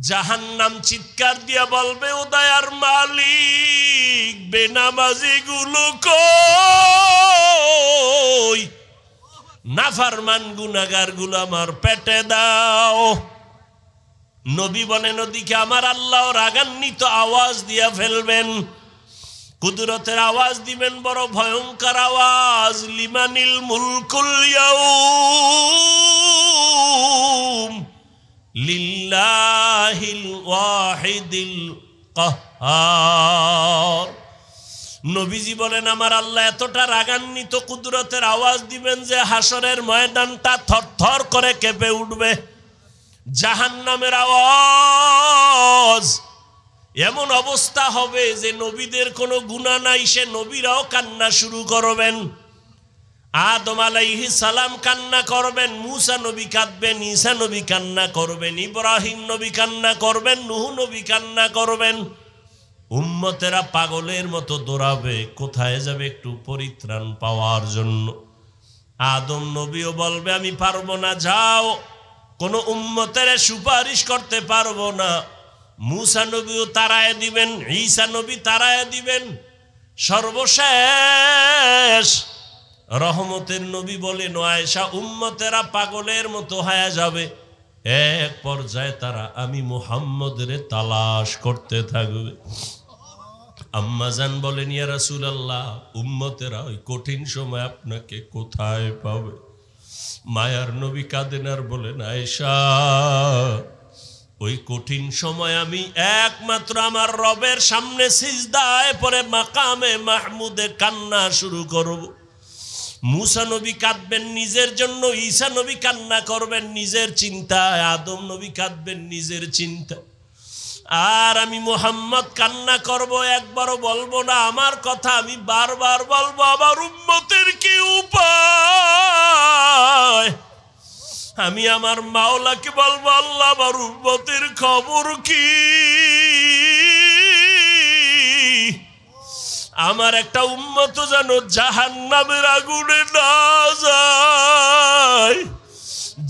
জাহান্নাম চিৎকার দিয়া বলবে, ও দয়ার মালিক, বেনামাজি গুলো কই, নাফরমান গুনাহগার গুলো আমার পেটে দাও। নবী বলেন, ওদিকে আমার আল্লাহ রাগান্বিত আওয়াজ দিয়া ফেলবেন, কুদরতের আওয়াজ দিবেন, বড় ভয়ঙ্কর আওয়াজ, লিমানিল মুলকুল ইয়াউম লিল্লাহিল ওয়াহিদিল কাহ্হার। নবীজি বলেন, আমার আল্লাহ এতটা রাগান্বিত কুদরতের আওয়াজ দিবেন যে হাসরের ময়দানটা থরথর করে কেঁপে উঠবে। জাহান্নামের আওয়াজ, এমন অবস্থা হবে যে নবীদের কোনো গুনাহ নাই, সে নবীরাও কান্না শুরু করবেন। আদম আলাইহিস সালাম কান্না করবেন, মুসা নবী কাঁদবেন, ঈসা নবী কান্না করবেন, ইব্রাহিম নবী কান্না করবেন, নূহ নবী কান্না করবেন। উম্মতেরা পাগলের মতো দৌড়াবে, কোথায় যাবে একটু পরিত্রাণ পাওয়ার জন্য। আদম নবীও বলবে, আমি পারবো না, যাও, কোনো উম্মতের সুপারিশ করতে পারবো না। মুসা নবীও তাড়ায় দিবেন, ঈসা নবী তাড়ায় দিবেন। সর্বশেষ রহমতের নবী বলেন, আয়েশা, উম্মতেরা পাগলের মতো হয়ে যাবে। এক পর্যায়ে তারা আমি মুহাম্মদের তালাশ করতে থাকবে। আম্মাজান বলেন, ইয়া রাসূলুল্লাহ, উম্মতেরা ওই কঠিন সময় আপনাকে কোথায় পাবে? মায়ার নবী কাঁদেন আর বলেন, আয়েশা, ওই কঠিন সময় আমি একমাত্র আমার রবের সামনে সিজদায় পড়ে মাকামে মাহমুদে কান্না শুরু করব। মুসা নবী কাঁদবেন নিজের জন্য, ঈসা নবী কান্না করবেন নিজের চিন্তায়, আদম নবী কাঁদবেন নিজের চিন্তা, আর আমি মুহাম্মদ কান্না করব, একবারও বলবো না আমার কথা, আমি বারবার বলবো, আমার উম্মতের কি উপায়? আমি আমার মাওলাকে বলবো, আল্লাহ, আমার উম্মতের খবর কি? আমার একটা উম্মত যেন জাহান্নামের আগুনে না যায়,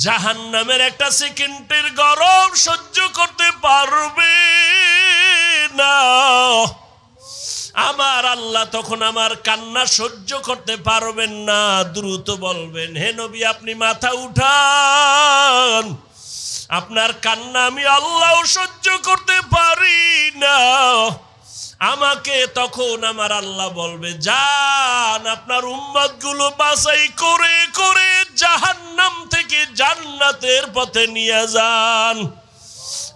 জাহান্নামের একটা সেকেন্ডের গরম সহ্য করতে পারবে না। আমার আল্লাহ তখন আমার কান্না সহ্য করতে পারবেন না, দ্রুত বলবেন, হে নবী, আপনি মাথা উঠান, আপনার কান্না আমি আল্লাহ সহ্য করতে পারি না। আমাকে তখন আমার আল্লাহ বলবে, যান, আপনার উম্মতগুলো বাছাই করে করে জাহান্নাম থেকে জান্নাতের পথে নিয়ে যান।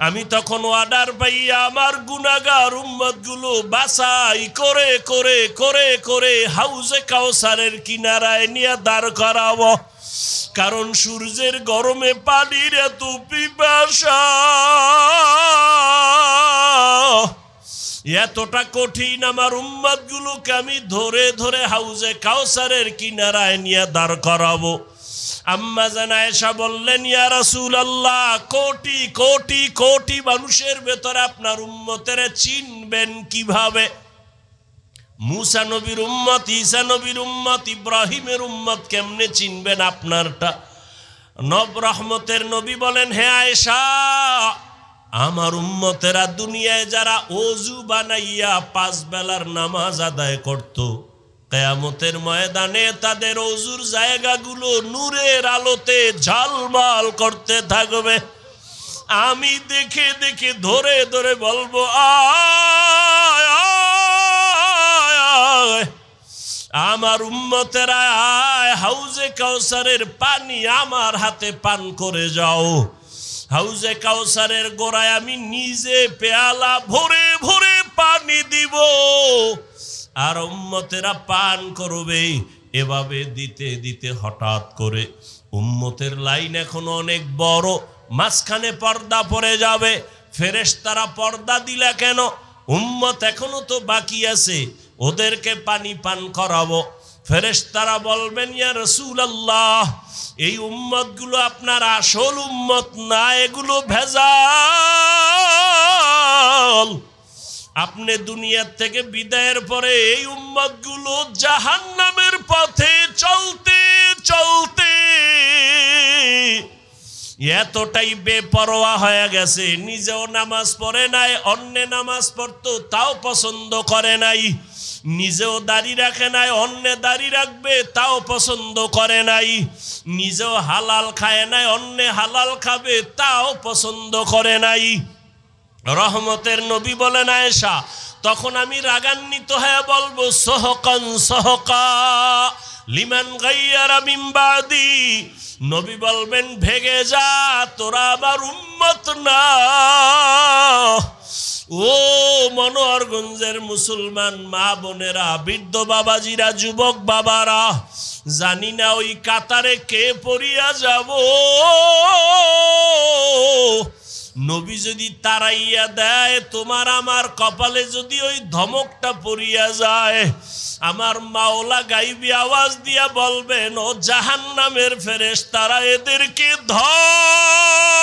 আমি তখন অর্ডার পাইয়া আমার গুনাহগার উম্মতগুলো বাছাই করে করে করে করে হাউজে কাউসারের কিনারায় নিয়ে দাঁড় করাবো, কারণ সূর্যের গরমে পানির এত পিপাসা, এতটা কঠিন, আমার উম্মতগুলোকে আমি ধরে ধরে হাউজে কাউসারের কিনারায় নিয়ে দাঁড় করাবো। আম্মা জান আয়েশা বললেন, ইয়া রাসূলুল্লাহ, কোটি কোটি কোটি মানুষের ভেতরে আপনার উম্মতের চিনবেন কিভাবে? মুসা নবীর উম্মত, ঈসা নবীর উম্মত, ইব্রাহিমের উম্মত কেমনে চিনবেন আপনারটা? রহমতের নবী বলেন, হে আয়েশা, আমার উম্মতেরা দুনিয়ায় যারা ওযু বানাইয়া 5 বেলার নামাজ আদায় করত, কিয়ামতের ময়দানে তাদের ওযুর জায়গাগুলো নূরের আলোতে ঝলমল করতে থাকবে। আমি দেখে দেখে ধরে ধরে বলবো, আয় আয় আয়, আমার উম্মতেরা আয়, হাউজে কাউসারের পানি আমার হাতে পান করে যাও। হাউজে কাউসারের গোড়ায় আমি নিজে পেয়ালা ভরে ভরে পানি দিব, আর উম্মতেরা পান করবে। এভাবে দিতে দিতে হঠাৎ করে উম্মতের লাইন এখন অনেক বড়, মাঝখানে পর্দা পড়ে যাবে। ফেরেশতারা পর্দা দিলা কেন? উম্মত এখনো তো বাকি আছে, ওদেরকে পানি পান করাবো। ফেরেশতারা বলবেন, ইয়া রাসূলুল্লাহ, এই উম্মতগুলো আপনার আসল উম্মত না, এগুলো ভেজাল। আপনি দুনিয়ার থেকে বিদায়ের পরে এই উম্মতগুলো জাহান্নামের পথে চলতে চলতে এতটাই বেপরোয়া হয়ে গেছে, নিজেও নামাজ পড়ে নাই, অন্য নামাজ পড়তো তাও পছন্দ করে নাই, নিজেও দাড়ি রাখে নাই, অন্য দাড়ি রাখবে তাও পছন্দ করে নাই, নিজেও হালাল খায় নাই, অন্য হালাল খাবে তাও পছন্দ করে নাই। রহমতের নবী বলেন আয়েশা, তখন আমি রাগান্বিত হয়ে বলবো সহকান সহকা লিমান গাইয়ারা মিন বাদি। নবী বলবেন ভেগে যা, তোরা আমার উম্মত না। ও মনোহরগঞ্জের মুসলমান মা বোনেরা, বৃদ্ধ বাবাজিরা, যুবক বাবারা, জানি না ওই কাতারে কে পড়িয়া যাব। নবী যদি তাড়াইয়া দেয়, তোমার আমার কপালে যদি ওই ধমকটা পড়িয়া যায়, আমার মাওলা গাইবি আওয়াজ দিয়া বলবেন, ও জাহান্নামের ফেরেশতারা, এদেরকে ধর,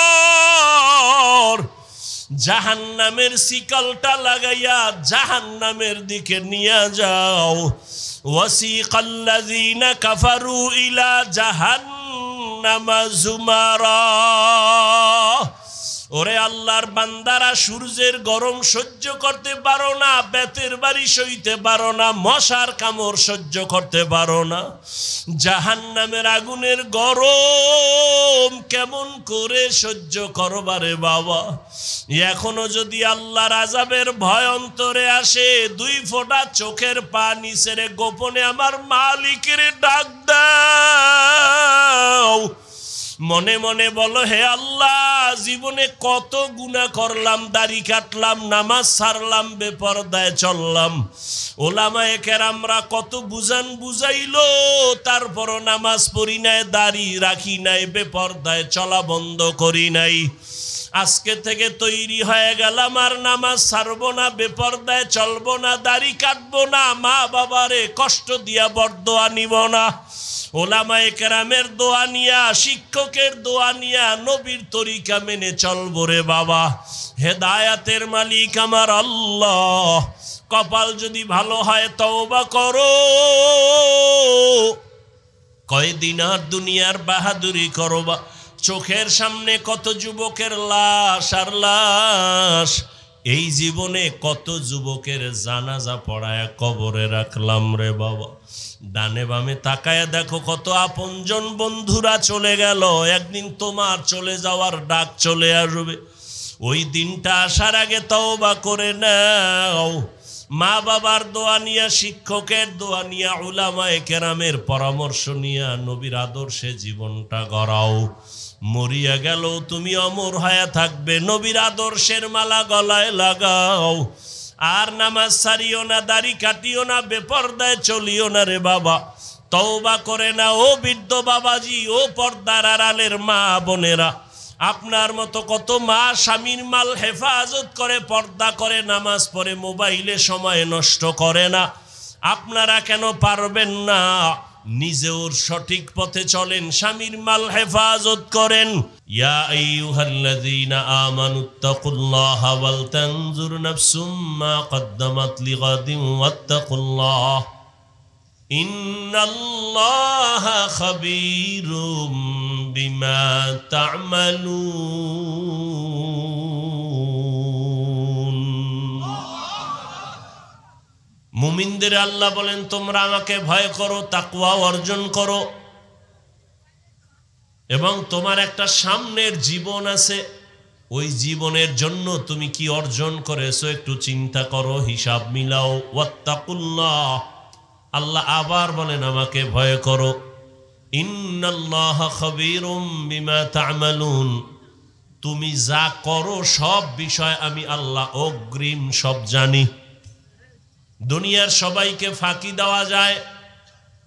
জাহান্নামের শিকলটা লাগাইয়া জাহান্নামের দিকে নিয়ে যাও। ওয়াসিকাল্লাযীনা কাফারু ইলা জাহান্নামা যুমারা। ওরে আল্লাহর বান্দারা, সূর্যের গরম সহ্য করতে পারো না, বেতের বাড়ি সইতে পারো না, মশার কামড় সহ্য করতে পারো না, জাহান্নামের আগুনের গরম কেমন করে সহ্য করবারে বাবা। এখনো যদি আল্লাহর আযাবের ভয় অন্তরে আসে, 2 ফোঁটা চোখের পানি ছেড়ে গোপনে আমার মালিকের ডাক দাও। মনে মনে বলো, হে আল্লাহ, জীবনে কত গুনাহ করলাম, দাড়ি কাটলাম, নামাজ ছাড়লাম, বেপরদায় চললাম, ওলামায়ে কেরামরা কত বুঝান বুঝাইলো, তারপরও নামাজ পড়ি নাই, দাড়ি রাখি নাই, বেপরদায় চলা বন্ধ করি নাই। আজকে থেকে তৈরি হয়ে গেলাম, আর নামাজ ছাড়বো না, বেপরদায় চলবো না, দাড়ি কাটবো না, মা বাবারে কষ্ট দিয়া বরদোয়া নিব না। ওলামায়ে কেরামের দোয়া নিয়া, শিক্ষকের দোয়া নিয়া, নবীর তরিকা মেনে চলবো রে বাবা। হেদায়াতের মালিক আমার আল্লাহ। কপাল যদি ভালো হয় তওবা করো, কয়দিন আর দুনিয়ার বাহাদুরি করবা। চোখের সামনে কত যুবকের লাশ আর লাশ, এই জীবনে কত যুবকের জানাজা পড়ায় কবরে রাখলাম রে বাবা। ডানে বামে তাকায় দেখো কত আপনজন বন্ধুরা চলে গেল, একদিন তোমার চলে যাওয়ার ডাক চলে আসবে। ওই দিনটা আসার আগে তওবা করে নাও। মা বাবার দোয়া নিয়া, শিক্ষকের দোয়া নিয়া, উলামায়ে কেরামের পরামর্শ নিয়া নবীর আদর্শে জীবনটা গড়াও। মরিয়া গেল তুমি অমর হয়ে থাকবে, নবীর আদর্শের মালা গলায় লাগাও। আর নামাজ ছাড়িও না, দাড়ি কাটিও না, বেপরদায় চলিও না রে বাবা। তওবা করে না ও বৃদ্ধ বাবাজি, ও পর্দার আড়ালের মা বোনেরা। আপনার মতো কত মা স্বামীর মাল হেফাজত করে, পর্দা করে, নামাজ পড়ে, মোবাইলে সময় নষ্ট করে না। আপনারা কেন পারবেন না? নিজেও সঠিক পথে চলেন, স্বামীর মাল হেফাজত করেন। ইয়া আইয়ুহাল্লাযীনা আমানুত্তাকুল্লাহা ওয়াল তানজুর নাফসুম মা কদ্দামাত লিগাদিন ওয়াত্তাকুল্লাহ ইন্নাল্লাহা খাবীরুম বিমা তা'মালুন। মুমিনদের আল্লাহ বলেন, তোমরা আমাকে ভয় করো, তাকওয়া অর্জন করো, এবং তোমার একটা সামনের জীবন আছে, ওই জীবনের জন্য তুমি কি অর্জন করেছো একটু চিন্তা করো, হিসাব মিলাও। ওয়াত্তাকুল্লাহ, আল্লাহ আবার বলেন আমাকে ভয় করো। ইন্নাল্লাহা খাবীরুম বিমা তা'মালুন, তুমি যা করো সব বিষয় আমি আল্লাহ অগ্রিম সব জানি। দুনিয়ার সবাইকে ফাঁকি দেওয়া যায়,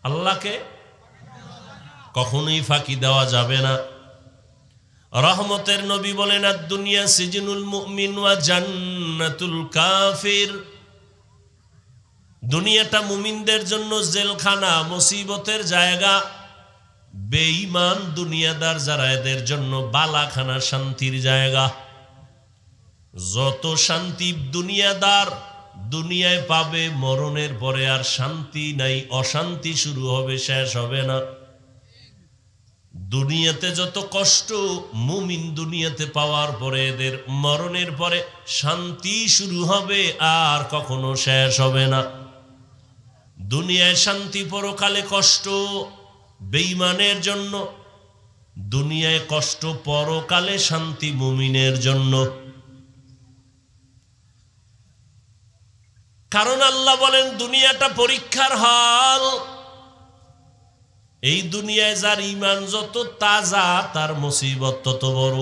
আল্লাহকে কখনোই ফাঁকি দেওয়া যাবে না। রহমতের নবী বলেন, আদ-দুনিয়া সিজনুল মুমিন ওয়া জান্নাতুল কাফির। দুনিয়াটা মুমিনদের জন্য জেলখানা, মুসিবতের জায়গা। বেঈমান দুনিয়াদার যারা, এদের জন্য বালাখানা, শান্তির জায়গা। যত শান্তি দুনিয়াদার দুনিয়ায় পাবে, মরণের পরে আর শান্তি নাই, অশান্তি শুরু হবে, শেষ হবে না। দুনিয়াতে যত কষ্ট মুমিন দুনিয়াতে পাওয়ার পরে এদের মরণের পরে শান্তি শুরু হবে, আর কখনো শেষ হবে না। দুনিয়ায় শান্তি, পরকালে কষ্ট বেঈমানের জন্য, দুনিয়ায় কষ্ট, পরকালে শান্তি মুমিনের জন্য। কারণ আল্লাহ বলেন দুনিয়াটা পরীক্ষার হল। এই দুনিয়ায় যার ঈমান যত তাজা তার মুসিবত তত বড়।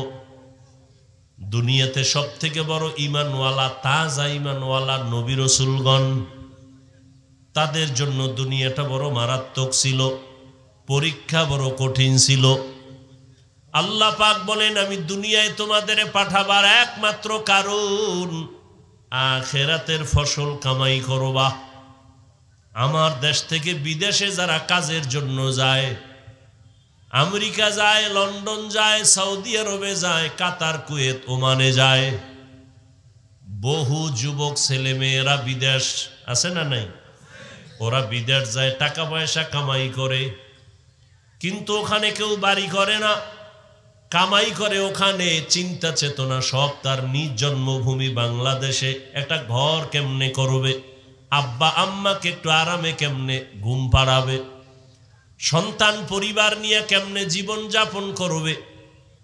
দুনিয়াতে সব থেকে বড় ঈমানওয়ালা, তাজা ঈমানওয়ালা নবী রাসূলগণ, তাদের জন্য দুনিয়াটা বড় মারাত্মক ছিল, পরীক্ষা বড় কঠিন ছিল। আল্লাহ পাক বলেন আমি দুনিয়ায় তোমাদের পাঠাবার একমাত্র কারণ আখিরাতের ফসল কামাই করবা। আমার দেশ থেকে বিদেশে যারা কাজের জন্য যায়, আমেরিকা যায়, লন্ডন যায়, সৌদি আরবে যায়, কাতার, কুয়েত, ওমানে যায়, বহু যুবক ছেলে মেয়েরা বিদেশ আছে না নাই? ওরা বিদেশ যায়, টাকা পয়সা কামাই করে, কিন্তু ওখানে কেউ বাড়ি করে না, কামাই করে ওখানে, চিন্তা চেতনা সব তার নিজ জন্মভূমি বাংলাদেশে একটা ঘর কেমনে করবে, আব্বা আম্মাকে একটু আরামে কেমনে ঘুম পাড়াবে, সন্তান পরিবার নিয়ে কেমনে জীবন যাপন করবে,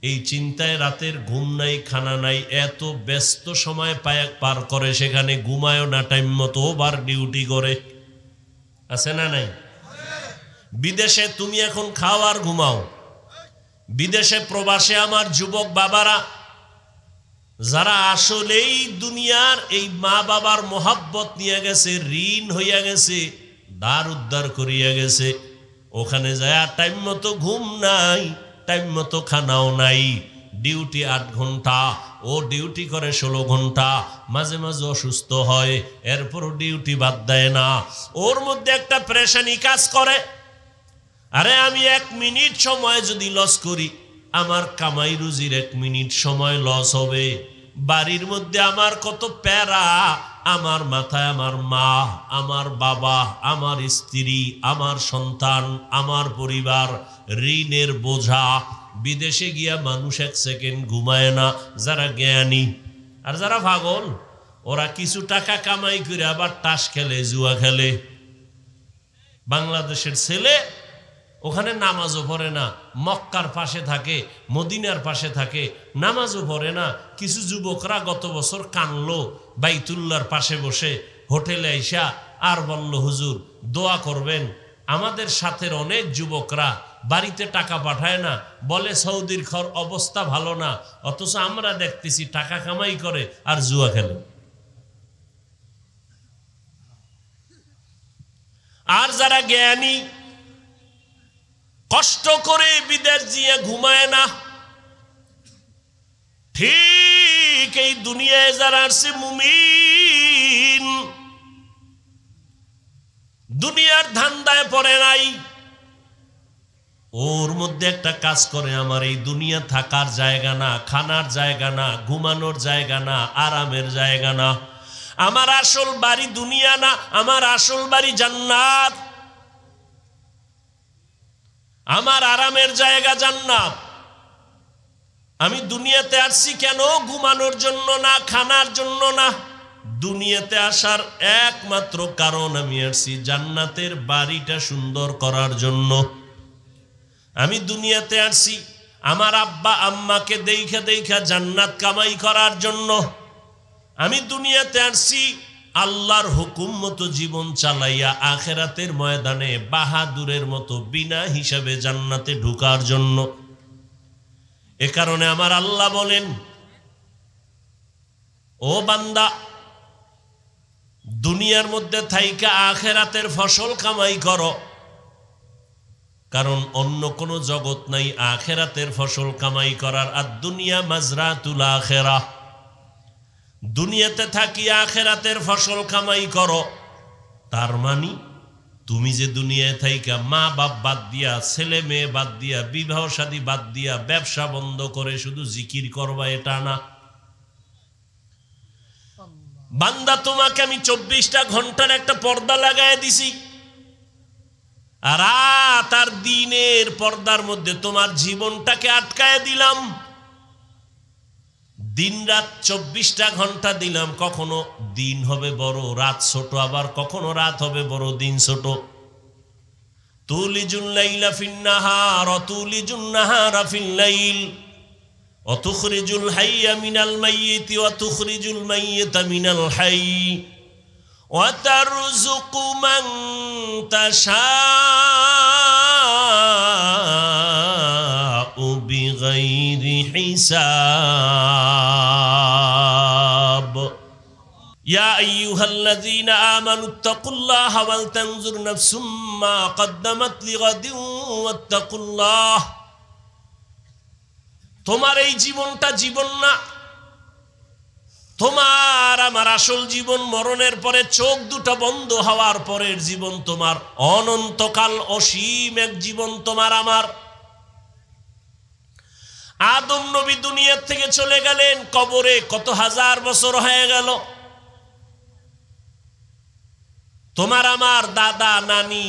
এই চিন্তায় রাতের ঘুম নাই, খানা নাই, এত ব্যস্ত সময় পার করে, সেখানে ঘুমায়ও না টাইম মতো, ওভার ডিউটি করে। আছে না নাই? বিদেশে তুমি এখন খাও আর ঘুমাও। বিদেশে প্রবাসে আমার যুবক বাবারা যারা আসলেই দুনিয়ার এই মা বাবার মোহাব্বত নিয়ে গেছে, ঋণ হইয়া গেছে, দ্বার উদ্ধার করিয়া গেছে, ওখানে যায় টাইম মতো ঘুম নাই, টাইম মতো খানাও নাই, ডিউটি 8 ঘন্টা, ও ডিউটি করে 16 ঘন্টা, মাঝে মাঝে অসুস্থ হয়, এরপরও ডিউটি বাদ দেয় না, ওর মধ্যে একটা প্রেশানি কাজ করে। আরে আমি 1 মিনিট সময় যদি লস করি, আমার কামাই রুজির 1 মিনিট সময় লস হবে। বাড়ির মধ্যে আমার কত প্যারা, আমার মাথায় আমার মা, আমার বাবা, আমার স্ত্রী, আমার সন্তান, আমার পরিবার, ঋণের বোঝা। বিদেশে গিয়া মানুষ 1 সেকেন্ড ঘুমায় না, যারা জ্ঞানী। আর যারা পাগল, ওরা কিছু টাকা কামাই করে আবার তাস খেলে, জুয়া খেলে। বাংলাদেশের ছেলে ওখানে নামাজও পড়ে না, মক্কার পাশে থাকে, মদিনার পাশে থাকে, নামাজও পড়ে না। কিছু যুবকরা গত বছর কানলো বাইতুল্লাহর পাশে বসে হোটেলে আইসা, আর বলল হুজুর দোয়া করবেন। আমাদের সাথের অনেক যুবকরা বাড়িতে টাকা পাঠায় না, বলে সৌদির অবস্থা ভালো না, অথচ আমরা দেখতেছি টাকা কামাই করে আর জুয়া খেলে। আর যারা জ্ঞানী, কষ্ট করে বিদেশ দিয়ে ঘুমায় না। ঠিক এই দুনিয়ায় যারা আছে মুমিন, দুনিয়ার ধান্দায় পড়ে নাই, ওর মধ্যে একটা কাজ করে, আমার এই দুনিয়া থাকার জায়গা না, খানার জায়গা না, ঘুমানোর জায়গা না, আরামের জায়গা না। আমার আসল বাড়ি দুনিয়া না, আমার আসল বাড়ি জান্নাত, আমার আরামের জায়গা জান্নাত। আমি দুনিয়াতে আসছি কেন? ঘুমানোর জন্য না, খানার জন্য না। দুনিয়াতে আসার একমাত্র কারণ, আমি আসছি জান্নাতের বাড়িটা সুন্দর করার জন্য। আমি দুনিয়াতে আসছি আমার আব্বা আম্মাকে দেখা দেখা জান্নাত কামাই করার জন্য। আমি দুনিয়াতে আসছি আল্লাহর হুকুম মতো জীবন চালাইয়া আখেরাতের ময়দানে বাহাদুরের মতো বিনা হিসাবে জান্নাতে ঢোকার জন্য। এ কারণে আমার আল্লাহ বলেন, ও বান্দা, দুনিয়ার মধ্যে থাইকা আখেরাতের ফসল কামাই করো, কারণ অন্য কোনো জগৎ নাই আখেরাতের ফসল কামাই করার। আর দুনিয়া মাজরাতুল আখেরা, দুনিয়াতে থাকি আখেরাতের ফসল কামাই করো। তার মানে তুমি যে দুনিয়ায় থাইকা মা বাপ বাদ দিয়া, ছেলে মেয়ে বাদ দিয়া, বিবাহ শাদী বাদ দিয়া, ব্যবসা বন্ধ করে শুধু জিকির করবা, এটা না। বান্দা, তোমাকে আমি 24টা ঘন্টার একটা পর্দা লাগায় দিছি। রাত আর দিনের পর্দার মধ্যে তোমার জীবনটাকে আটকায় দিলাম। দিন রাত 24টা ঘন্টা দিলাম। কখনো দিন হবে বড়, রাত ছোট, আবার কখনো রাত হবে বড়, দিন ছোট। তুলিজুল লাইলা ফিন নাহার ওয়া তুলিজুন নাহারা ফিল লাইল ওয়া তুখরিজুল হাইয়া মিনাল মাইয়িতি ওয়া তুখরিজুল মাইয়িতা মিনাল হাইয়্যি ওয়া তারযুকু মান তাশাউ বিগাইরি হিসাব। ইয়া আইয়ুহাল্লাযীনা আমানুত্তাকুল্লাহা ওয়াল তানজুর নাফসুম মা কদ্দামাত লিগাদিন ওয়াত্তাকুল্লাহ। তোমার এই জীবনটা জীবন না, তোমার আমার আসল জীবন মরণের পরে, চোখ দুটো বন্ধ হওয়ার পরের জীবন তোমার, অনন্তকাল অসীম এক জীবন তোমার আমার। আদম নবী দুনিয়া থেকে চলে গেলেন, কবরে কত হাজার বছর হয়ে গেল। তোমার আমার দাদা নানি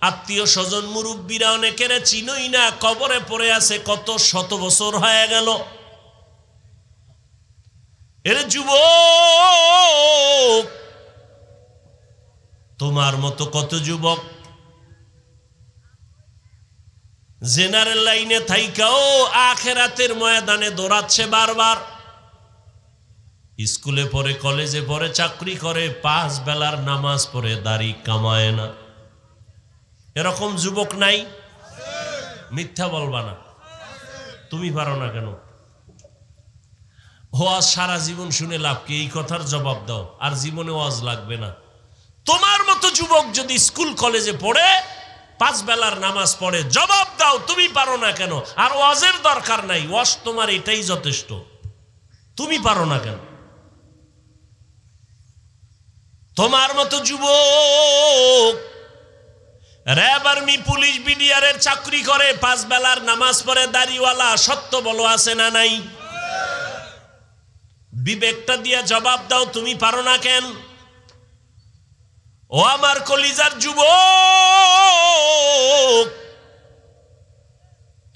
আত্মীয় স্বজন মুরব্বীরা অনেকের চিনই না, কবরে পড়ে আছে কত শত বছর হয়ে গেল। এর যুবক, তোমার মতো কত যুবক জেনারেল লাইনে থাইকাও আখেরাতের ময়দানে দৌড়াচ্ছে বারবার। স্কুলে পড়ে, কলেজে পড়ে, চাকরি করে, 5 বেলার নামাজ পড়ে, দাড়ি কামায় না। এরকম যুবক নাই? মিথ্যা বলবা না। তুমি পারো না কেন? ওয়াজ সারা জীবন শুনে লাভ কি? এই কথার জবাব দাও, আর জীবনে ওয়াজ লাগবে না। তোমার মতো যুবক যদি স্কুল কলেজে পড়ে, 5 বেলার নামাজ পড়ে, জবাব দাও তুমি পারো না কেন? আর ওয়াজের দরকার নাই, ওয়াজ তোমার এটাই যথেষ্ট। তুমি পারো না কেন? তোমার মতো যুবক র‍্যাব, আর্মি, পুলিশ, বিডিআরের চাকরি করে, 5 বেলার নামাজ পড়ে, দাড়িওয়ালা, সত্য বলো আছে না নাই? বিবেকটা দিয়া জবাব দাও তুমি পারো না কেন? ও আমার কলিজার যুবক,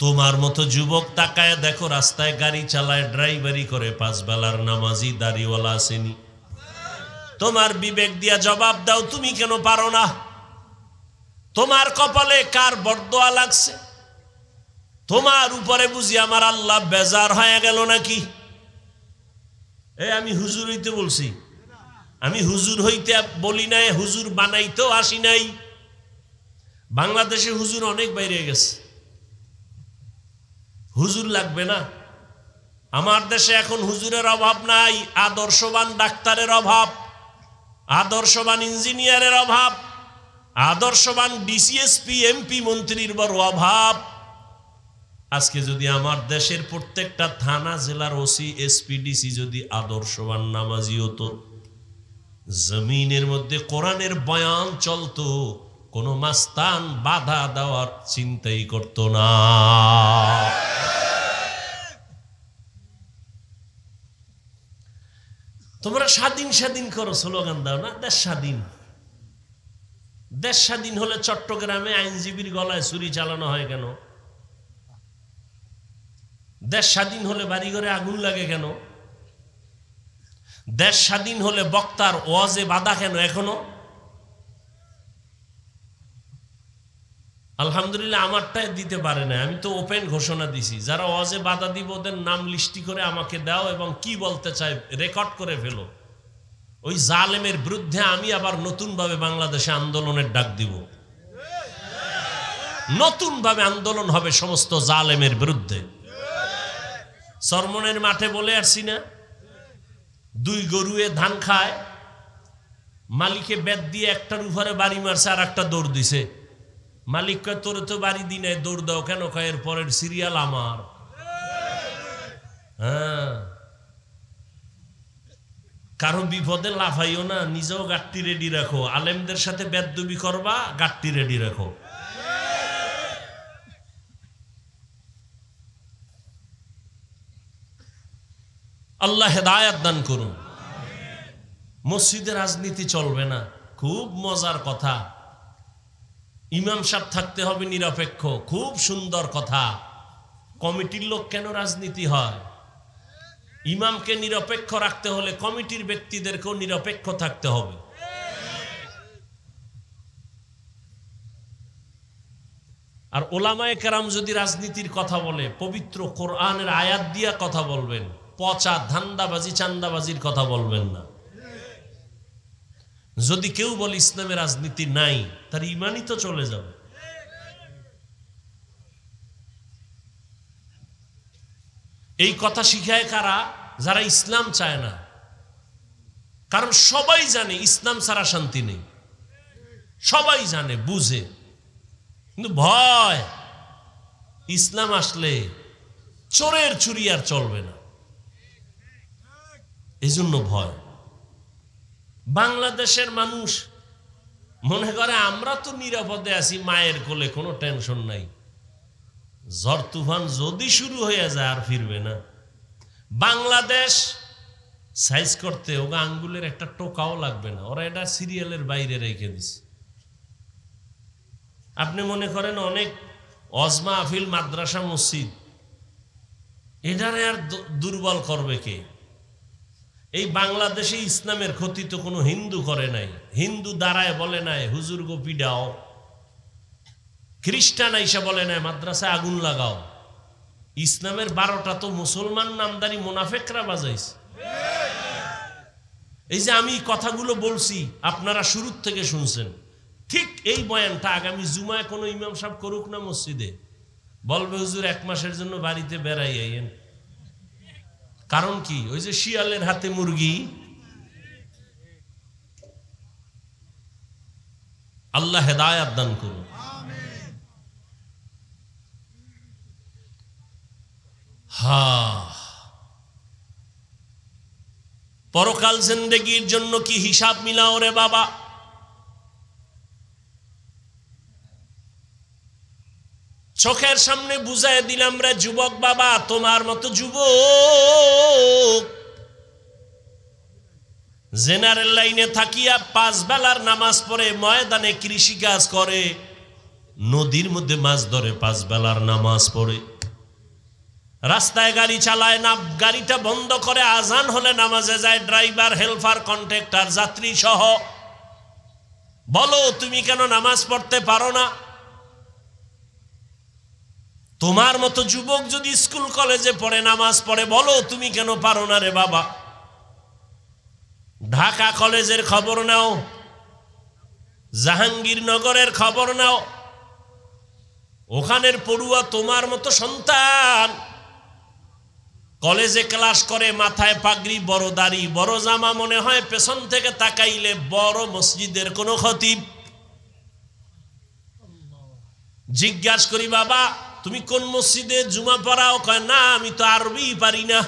তোমার মতো যুবক তাকায় দেখো, রাস্তায় গাড়ি চালায়, ড্রাইভারি করে, 5 বেলার নামাজি, দাড়িওয়ালা আসেনি। তোমার বিবেক দিয়া জবাব দাও তুমি কেন পারো না? তোমার কপালে কার বরদোয়া লাগছে? তোমার উপরে বুঝি আমার আল্লাহ বেজার হয়ে গেল নাকি? আমি হুজুর হইতে বলছি, আমি হুজুর হইতে বলি নাই, হুজুর বানাইতেও আসি নাই। বাংলাদেশে হুজুর অনেক বাইরে গেছে, হুজুর লাগবে না। আমার দেশে এখন হুজুরের অভাব নাই, আদর্শবান ডাক্তারের অভাব, আদর্শবান ইঞ্জিনিয়ারের অভাব, আদর্শবান ডিসিএসপি এমপি মন্ত্রীর বড় অভাব। আজকে যদি আমার দেশের প্রত্যেকটা থানা, জেলার ওসি, এসপি, ডিসি যদি আদর্শবান নামাজি হতো, জমিনের মধ্যে কোরআনের বয়ান চলতো, কোনো মাস্তান বাধা দেওয়ার চিন্তাই করতো না। তোমরা স্বাধীন স্বাধীন করো, স্লোগান দাও না, দেশ স্বাধীন। দেশ স্বাধীন হলে চট্টগ্রামে আইনজীবীর গলায় ছুরি চালানো হয় কেন? দেশ স্বাধীন হলে বাড়িঘরে আগুন লাগে কেন? দেশ স্বাধীন হলে বক্তার ওয়াজে বাধা কেন এখনো? আলহামদুলিল্লাহ আমারটাই দিতে পারে না, আমি তো ওপেন ঘোষণা দিছি, যারা ওয়াজে বাধা দিব ওদের নাম লিস্টি করে আমাকে দাও, এবং কি বলতে চাই রেকর্ড করে ফেলো। ওই জালেমের বিরুদ্ধে আমি আবার নতুন ভাবে বাংলাদেশে আন্দোলনের ডাক দিব। নতুন ভাবে আন্দোলন হবে সমস্ত জালেমের বিরুদ্ধে। চরমনের মাঠে বলে আসছি না, 2 গরুয়ে ধান খায়, মালিকে বেত দিয়ে একটার উপরে বাড়ি মারছে, আর একটা দৌড় দিছে। মালিক কয় তোরে তো বাড়ি দি নাই, দৌড় দাও কেন? কয় এর পরের সিরিয়াল আমার। হ্যাঁ, কারো বিপদে লাফাইও না, নিজেও গাট্টি রেডি রাখো। আলেমদের সাথে বেদবি করবা, গাট্টি রেডি রাখো। আল্লাহ হেদায়েত দান করুন। মসজিদে রাজনীতি চলবে না, খুব মজার কথা। ইমাম সাহেব থাকতে হবে নিরপেক্ষ। খুব সুন্দর কথা। কমিটির লোক কেন রাজনীতি হয়? ইমামকে নিরপেক্ষ রাখতে হলে কমিটির ব্যক্তিদেরকেও নিরপেক্ষ থাকতে হবে। আর ওলামায়ে কেরাম যদি রাজনীতির কথা বলে পবিত্র কোরআনের আয়াত দিয়া কথা বলবেন, পচা ধান্দাবাজি চান্দাবাজির কথা বলবেন না। যদি কেউ বলে ইসলামে রাজনীতি নাই, তার ইমানই তো চলে যাবে। এই কথা শিখায় কারা? যারা ইসলাম চায় না। কারণ সবাই জানে ইসলাম ছাড়া শান্তি নেই, সবাই জানে বুঝে, কিন্তু ভয় ইসলাম আসলে চোরের চুরি আর চলবে না, এই জন্য ভয়। বাংলাদেশের মানুষ মনে করে আমরা তো নিরাপদে আছি, মায়ের কোলে, কোনো টেনশন নাই। ঝড় তুফান যদি শুরু হয়ে যায় আর ফিরবে না। বাংলাদেশ সাইজ করতে ওগা আঙ্গুলের একটা টোকাও লাগবে না, ওরা এটা সিরিয়ালের বাইরে রেখে দিছে। আপনি মনে করেন অনেক অজমা আফিল মাদ্রাসা মসজিদ, এটারে আর দুর্বল করবে কে? এই বাংলাদেশে ইসলামের ক্ষতি তো কোনো হিন্দু করে নাই। হিন্দু দাঁড়ায় বলে নাই হুজুর গো পিডাও, খ্রিস্টান আইসা বলে নাই মাদ্রাসায় আগুন লাগাও। ইসলামের 12টা তো মুসলমান নামদারি মুনাফেকরা বাজাইছে। এই যে আমি কথাগুলো বলছি আপনারা শুরু থেকে শুনছেন, ঠিক এই বয়ানটা আগামী জুমায় কোনো ইমাম সাহেব করুক না মসজিদে, বলবে হুজুর 1 মাসের জন্য বাড়িতে বেড়াই আইয়েন। কারণ কি? ওই যে শিয়ালের হাতে মুরগি। আল্লাহ হেদায়েত দান করুন। পরকাল জিন্দেগির জন্য কি হিসাব মিলাও রে বাবা। চোখের সামনে বুঝাই দিলাম রে যুবক বাবা, তোমার মতো যুবক জেনারেল লাইনে থাকিয়া 5 বেলার নামাজ পড়ে ময়দানে কৃষি কাজ করে, নদীর মধ্যে মাছ ধরে 5 বেলার নামাজ পড়ে, রাস্তায় গাড়ি চালায় না, গাড়িটা বন্ধ করে আজান হলে নামাজে যায়, ড্রাইভার, হেল্পার, কন্ট্রাক্টর, যাত্রী সহ। বলো তুমি কেন নামাজ পড়তে পারো না? তোমার মতো যুবক যদি স্কুল কলেজে পড়ে নামাজ পড়ে, বলো তুমি কেন পারো না রে বাবা? ঢাকা কলেজের খবর নাও, জাহাঙ্গীরনগরের খবর নাও, ওখানের পড়ুয়া তোমার মতো সন্তান কলেজে ক্লাস করে, মাথায় পাগড়ি, বড় দাড়ি, বড় জামা, মনে হয় পেছন থেকে তাকাইলে বড় মসজিদের কোন খতিব। জিজ্ঞাস করি বাবা তুমি কোন মসজিদে জুমা পড়াও? কয় না আমি তো আরবি পারি না।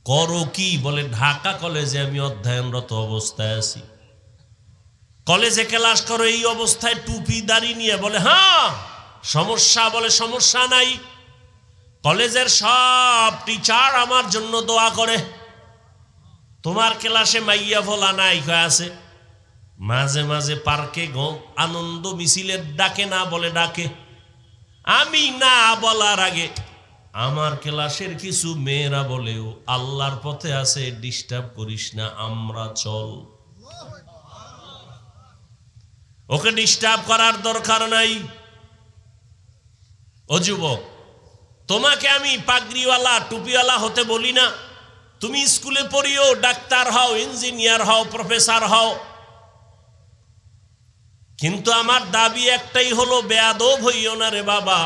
করো কি? বলে ঢাকা কলেজে আমি অধ্যয়নরত অবস্থায় আছি। কলেজে ক্লাস করো এই অবস্থায় টুপি দাড়ি নিয়ে? বলে হ্যাঁ। সমস্যা? বলে সমস্যা নাই, কলেজের সব টিচার আমার জন্য দোয়া করে। তোমার ক্লাসে মাইয়া ভোলা নাই? কয় আছে। মাঝে মাঝে পার্কে আনন্দ মিছিলের ডাকে না বলে ডাকে। আমি না বলার আগে আমার ক্লাসের কিছু মেয়েরা বলেও আল্লাহর পথে আছে, ডিস্টার্ব করিস না, আমরা চল। ওকে ডিস্টার্ব করার দরকার নাই। ও যুবক, তোমাকে আমি পাগড়িওয়ালা টুপিওয়ালা হতে বলি না। তুমি স্কুলে পড়িও, ডাক্তার হও, ইঞ্জিনিয়ার হও, প্রফেসর হও, কিন্তু আমার দাবি একটাই হলো বেয়াদব হইও না রে বাবা।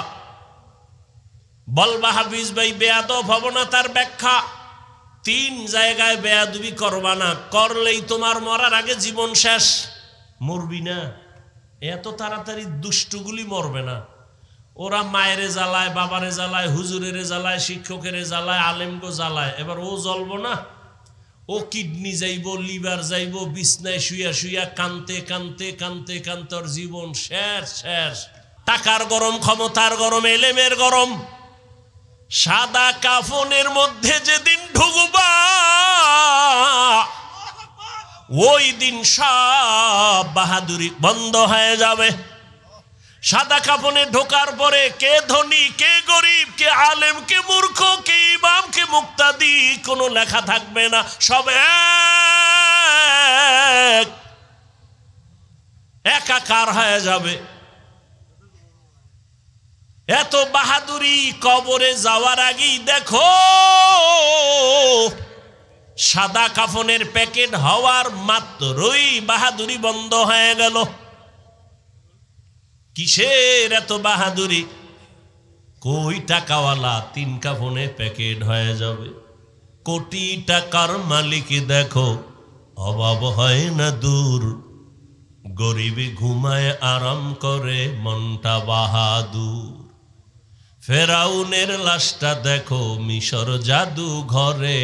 বলবা হাফিজ ভাই বেয়াদব হব না, তার ব্যাখ্যা 3 জায়গায় বেয়াদবি করবা না, করলেই তোমার মরার আগে জীবন শেষ। মরবি না, এত তাড়াতাড়ি দুষ্টুগুলি মরবে না। ওরা মায়েরে জ্বালায়, বাবারে জ্বালায়, হুজুরের জ্বালায়, শিক্ষকের জ্বালায়, আলেমগো জ্বালায়, এবার ও জ্বলবো না? ও কিডনি যাইব, লিভার যাইব, বিছনায় শুইয়া শুইয়া কানতে কানতে কানতে কানতে ওর জীবন শেষ শেষ। টাকার গরম, ক্ষমতার গরম, এলেমের গরম, সাদা কাফনের মধ্যে যেদিন ঢুকবা ওই দিন সব বাহাদুরি বন্ধ হয়ে যাবে। সাদা কাফনে ঢোকার পরে কে ধনী, কে গরিব, কে আলেম, কে মূর্খ, কে ইমাম, কে মুক্তাদি কোনো লেখা থাকবে না, সব একাকার হয়ে যাবে। এত বাহাদুরি, কবরে যাওয়ার আগেই দেখো সাদা কাফনের প্যাকেট হওয়ার মাত্রই বাহাদুরি বন্ধ হয়ে গেল। কিসের এত বাহাদুরি? কই টাকাওয়ালা 3 কাফনে প্যাকেট হয়ে যাবে। কোটি টাকার মালিক দেখো অভাব হয় না দূর, গরিবে ঘুমায় আরাম করে মনটা বাহাদুর। ফেরাউনের লাশটা দেখো মিশর জাদু ঘরে,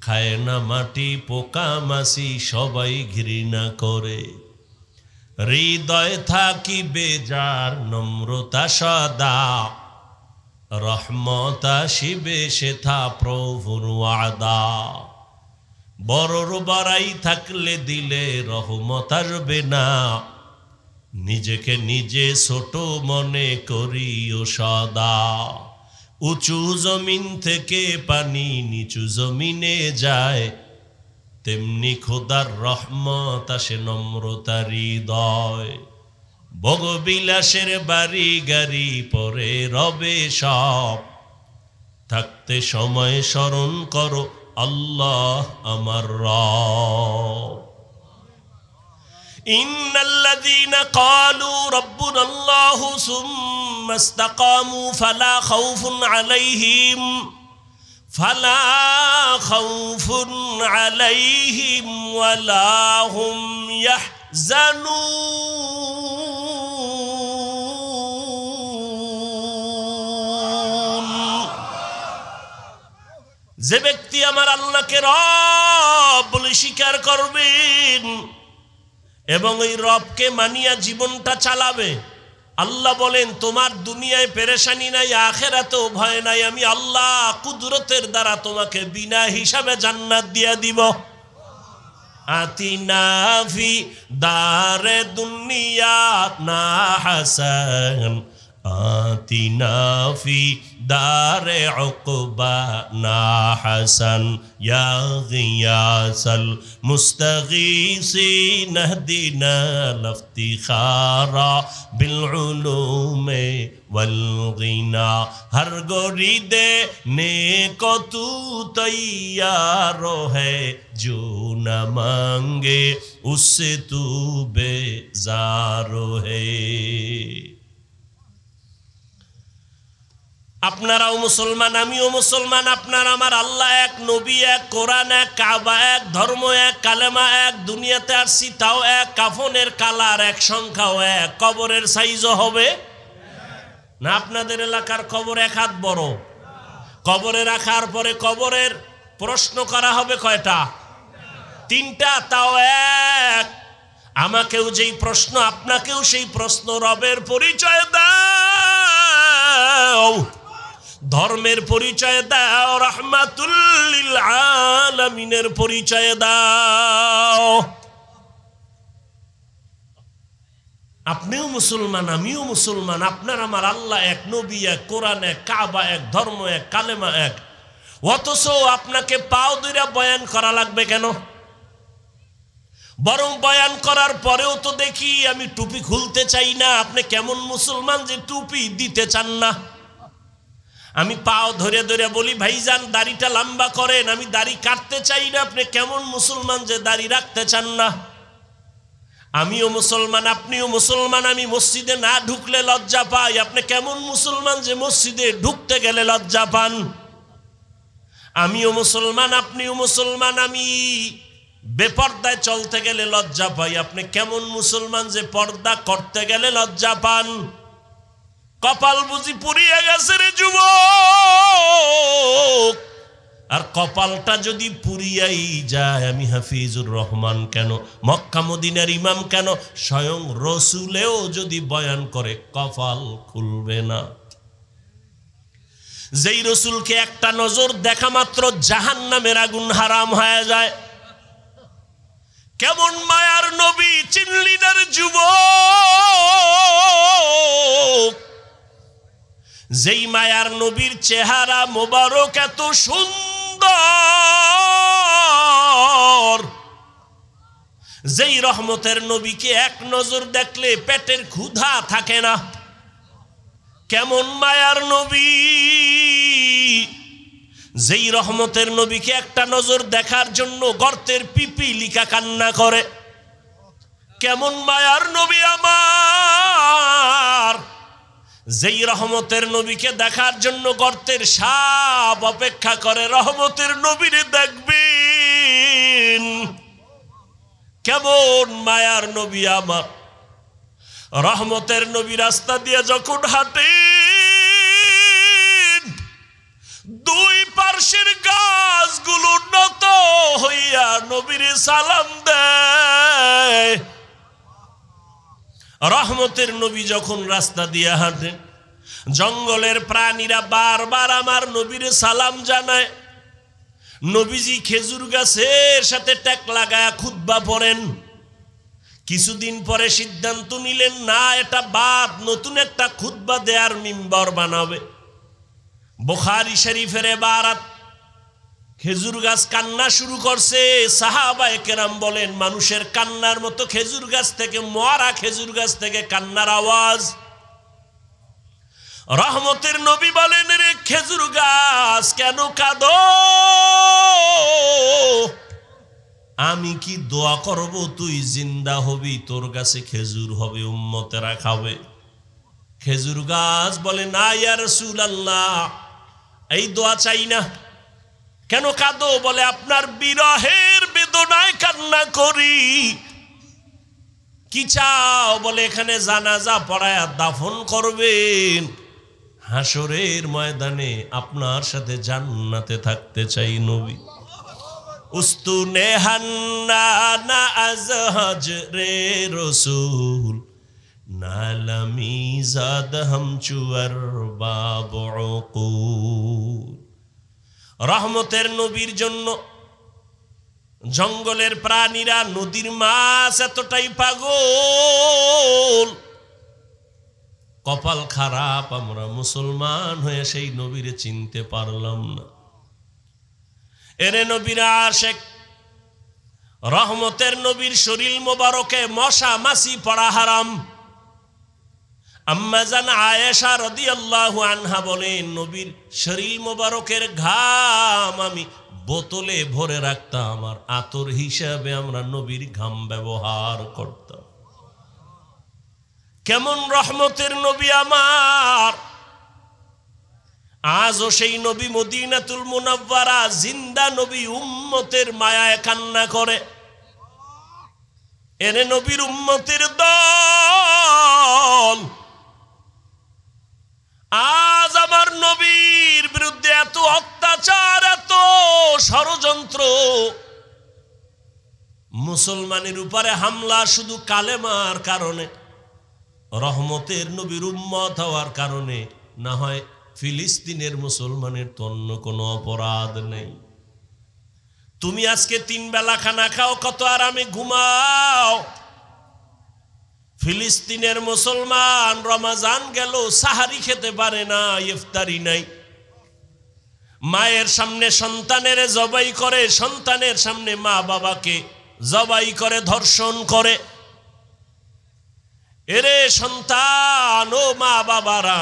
খায় না মাটি পোকা মাছি সবাই ঘৃণা করে। হৃদয় থাকি বেজার নম্রতা সদা, রহমত আসিবে সেথা প্রভুর ওয়াদা। বড়র বাড়াই থাকলে দিলে রহমত আসবে না, নিজেকে নিজে ছোট মনে করিও সদা। উঁচু জমিন থেকে পানি নিচু জমিনে যায়, তেমনি খোদার রহমত আসে নম্রতার হৃদয়। ভোগবিলাসের বাড়ি গাড়ি পরে রবে সব, থাকতে সময় স্মরণ করো আল্লাহ আমার রব। ইন্নাল্লাযীনা ক্বালু রাব্বুনাল্লাহু সুম্মা ইসতাকামু ফালা খাউফুন আলাইহিম ওয়ালা হুম ইয়াহজানুন। যে ব্যক্তি আমার আল্লাহকে রব বলে স্বীকার করবেন এবং এই রবকে মানিয়া জীবনটা চালাবে, আল্লাহ বলেন তোমার দুনিয়ায় পেরেশানি নাই, আখিরাতেও ভয় নাই, আমি আল্লাহ কুদরতের দ্বারা তোমাকে বিনা হিসাবে জান্নাত দিয়া দিব। আতিনা ফি দারে দুনিয়া না হাসান, আতিনা ফি দারে উকবা না হাসান, ইয়া গিয়াসাল মুস্তাগীসিন ইহদিনা লিফতিখারা বিল উলুমে ওয়াল গিনা। হর গরিদে নেকো তু তৈয়ার है, जो न मांगे उससे तू बेजार है। আপনারাও মুসলমান, আমিও মুসলমান, আপনার আমার আল্লাহ এক, নবী এক, কোরআন এক, কাবা এক, ধর্ম এক, কালেমা এক, দুনিয়াতে আসছি তাও এক, কাফনের কালার এক, সংখ্যাও এক, কবরের সাইজও হবে না। আপনাদের এলাকার কবর 1 হাত বড়, কবরে রাখার পরে কবরের প্রশ্ন করা হবে কয়টা? 3টা, তাও এক। আমাকেও যেই প্রশ্ন আপনাকেও সেই প্রশ্ন। রবের পরিচয় দাও, ধর্মের পরিচয় দাও, রাহমাতুল লিল আলামিনের পরিচয় দাও। আপনিও মুসলমান, আমিও মুসলমান, আপনার আমার আল্লাহ এক, নবী এক, কোরআন এক, কাবা এক, ধর্ম এক, কালেমা এক। অথচ আপনাকে পাও ধরে বয়ান করা লাগবে কেন? বরং বয়ান করার পরেও তো দেখি আমি টুপি খুলতে চাই না। আপনি কেমন মুসলমান যে টুপি দিতে চান না? আমি পাও ধরে ধরে বলি ভাইজান দাড়িটা লম্বা করেন, আমি দাড়ি কাটতে চাই না। আপনি কেমন মুসলমান যে দাড়ি রাখতে চান না? আমিও মুসলমান, আপনিও মুসলমান, আমি মসজিদে না ঢুকলে লজ্জা পাই। আপনি কেমন মুসলমান যে মসজিদে ঢুকতে গেলে লজ্জা পান? আমিও মুসলমান, আপনিও মুসলমান, আমি বেপর্দায় চলতে গেলে লজ্জা পাই। আপনি কেমন মুসলমান যে পর্দা করতে গেলে লজ্জা পান? কপাল বুঝি পুড়িয়ে গেছে রে যুবক। আর কপালটা যদি পুড়িয়াই যায়, আমি হাফিজুর রহমান কেন, মক্কা মদিনার ইমাম কেন, স্বয়ং রসুলেও যদি বয়ান করে কপাল খুলবে না। যেই রসুলকে একটা নজর দেখা মাত্র জাহান্নামের আগুন হারাম হয়ে যায়, কেমন মায়ার নবী চিনলি না রে যুবক? যেই মায়ার নবীর চেহারা মোবারক এত সুন্দর, যেই রহমতের নবীকে এক নজর দেখলে পেটের ক্ষুধা থাকে না। কেমন মায়ার নবী, যেই রহমতের নবীকে একটা নজর দেখার জন্য গর্তের পিপিলিকা কান্না করে। কেমন মায়ার নবী আমার, যেই রহমতের নবীকে দেখার জন্য গর্তের সাপ অপেক্ষা করে। রহমতের নবীরে দেখবেন, কেমন মায়ার নবী আমার। রহমতের নবী রাস্তা দিয়ে যখন হাঁটে, দুই পার্শ্বের গাছগুলো নত হইয়া নবীরে সালাম দেয়। রহমতের নবী যখন রাস্তা দিয়ে হাঁটেন, জঙ্গলের প্রাণীরা বারবার আমার নবীরে সালাম জানায়। নবীজি খেজুর গাছের সাথে ট্যাক লাগায়া খুতবা পড়েন। কিছুদিন পরে সিদ্ধান্ত নিলেন, না এটা বাদ, নতুন একটা খুতবা দেয়ার মিম্বর বানাবে। বুখারী শরীফের ইবারত, খেজুর গাছ কান্না শুরু করছে। সাহাবায়ে কেরাম বলেন, মানুষের কান্নার মতো খেজুর গাছ থেকে, মরা খেজুর গাছ থেকে কান্নার আওয়াজ। রহমতের নবী বলেন, রে খেজুর গাছ কেন কাঁদো? আমি কি দোয়া করব তুই জিন্দা হবি, তোর কাছে খেজুর হবে, উম্মতেরা খাবে। খেজুর গাছ বলে, না ইয়া রাসূলুল্লাহ, এই দোয়া চাই না। কেন কাঁদো? বলে, আপনার বিরহের বেদনায় কান্না করি। কি চাও? বলে, এখানে জানাজা পড়ায়া দাফন করবেন, হাসরের ময়দানে আপনার সাথে জান্নাতে থাকতে চাই নবী। উস্তুনে হান্নানা আজ হজরে রসুল, নালামি জাদ হামচুয়ার বাবুকুল। রহমতের নবীর জন্য জঙ্গলের প্রাণীরা, নদীর মাছ এতটাই পাগল। কপাল খারাপ, আমরা মুসলমান হয়ে সেই নবীরে চিনতে পারলাম না। এরে নবীরা আশেক, রহমতের নবীর শরীর মোবারকে মশা মাছি পড়া হারাম। আম্মা জান আয়েশা রাদিয়াল্লাহু আনহা বলেন, নবীর শরীর মোবারকের ঘাম আমি বোতলে ভরে রাখতাম, আর আতর হিসাবে আমরা নবীর ঘাম ব্যবহার করতাম। কেমন রহমতের নবী আমার। আজও সেই নবী মদিনাতুল মুনাওয়ারা জিন্দা নবী, উম্মতের মায়ায় কান্না করে। এরে নবীর উম্মতের দল, আজ আমার নবীর বিরুদ্ধে এত অত্যাচার, এত ষড়যন্ত্র, মুসলমানের উপরে হামলা শুধু কালেমার কারণে, রহমতের নবীর উম্মত হওয়ার কারণে। না হয় ফিলিস্তিনের মুসলমানের তো অন্য কোনো অপরাধ নেই। তুমি আজকে 3 বেলা খানা খাও, কত আরামে ঘুমাও। ফিলিস্তিনের মুসলমান রমজান গেল সাহারি খেতে পারে না, ইফতারি নাই। মায়ের সামনে সন্তানের জবাই করে, সন্তানের সামনে মা বাবাকে জবাই করে, ধর্ষণ করে। এরে সন্তান ও মা বাবারা,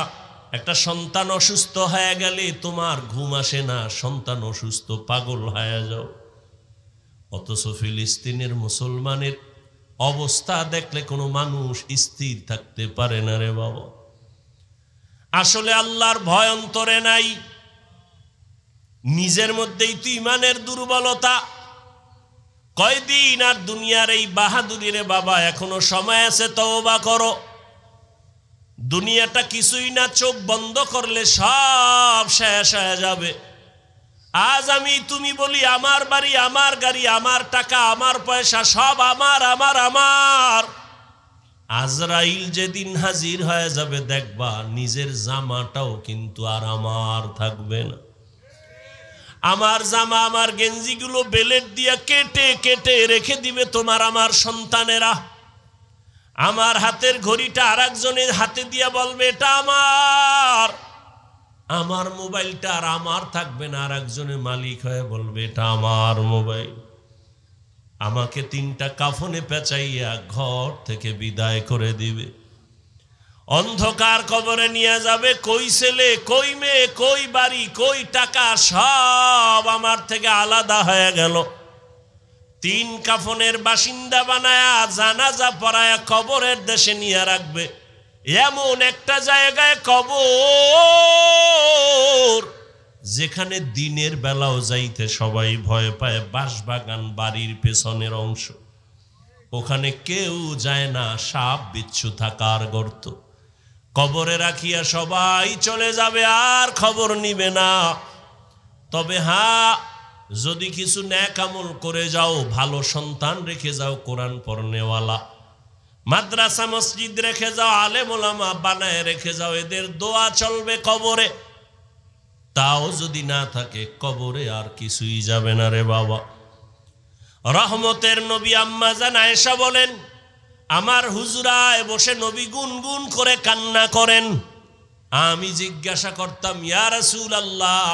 একটা সন্তান অসুস্থ হয়ে গেলে তোমার ঘুম আসে না, সন্তান অসুস্থ পাগল হয়ে যাও। অথচ ফিলিস্তিনের মুসলমানের অবস্থা দেখলে কোনো মানুষ স্থির থাকতে পারে না রে বাবা। আসলে আল্লাহর ভয় অন্তরে নাই, নিজের মধ্যেই তো ইমানের দুর্বলতা। কয়দিন আর দুনিয়ার এই বাহাদুরি রে বাবা, এখনো সময় আছে, তওবা করো। দুনিয়াটা কিছুই না, চোখ বন্ধ করলে সব শেষ হয়ে যাবে। আজ আমি তুমি বলি, আমার বাড়ি, আমার গাড়ি, আমার টাকা, আমার পয়সা, সব আমার আমার আমার। আজরাইল যেদিন হাজির হয়ে যাবে, দেখবা নিজের জামাটাও কিন্তু আর আমার থাকবে না। আমার জামা আমার গেঞ্জিগুলো বেলেট দিয়া কেটে কেটে রেখে দিবে তোমার আমার সন্তানেরা। আমার হাতের ঘড়িটা আরেকজনের হাতে দিয়া বলবে এটা আমার। আমার মোবাইলটা আর আমার থাকবে না, আরেকজনের মালিক হয়ে বলবে এটা আমার মোবাইল। আমাকে 3টা কাফনে পেঁচাইয়া ঘর থেকে বিদায় করে দিবে। অন্ধকার কবরে নিয়ে যাবে। কই ছেলে, কই মেয়ে, কই বাড়ি, কই টাকা, সব আমার থেকে আলাদা হয়ে গেল। 3 কাফনের বাসিন্দা বানায়া জানাজা পড়ায়া কবরের দেশে নিয়ে রাখবে। এমন একটা জায়গায় কবর যেখানে দিনের বেলাও যাইতে সবাই ভয় পায়। বাঁশবাগান বাড়ির পেছনের অংশ, ওখানে কেউ যায় না, সাপ বিচ্ছু থাকার গর্ত। কবরে রাখিয়া সবাই চলে যাবে, আর খবর নিবে না। তবে হ্যাঁ, যদি কিছু নেক আমল করে যাও, ভালো সন্তান রেখে যাও, কোরআন পড়নেওয়ালা, মাদ্রাসা মসজিদ রেখে যাও, আলেম ওলামা বানায় রেখে যাও, এদের দোয়া চলবে কবরে। তাও যদি না থাকে, কবরে আর কিছুই যাবে না রে বাবা। রহমতের নবী আম্মা জান আয়েশা বলেন, আমার হুজরায় বসে নবী গুনগুন করে কান্না করেন। আমি জিজ্ঞাসা করতাম, ইয়া রাসূলুল্লাহ,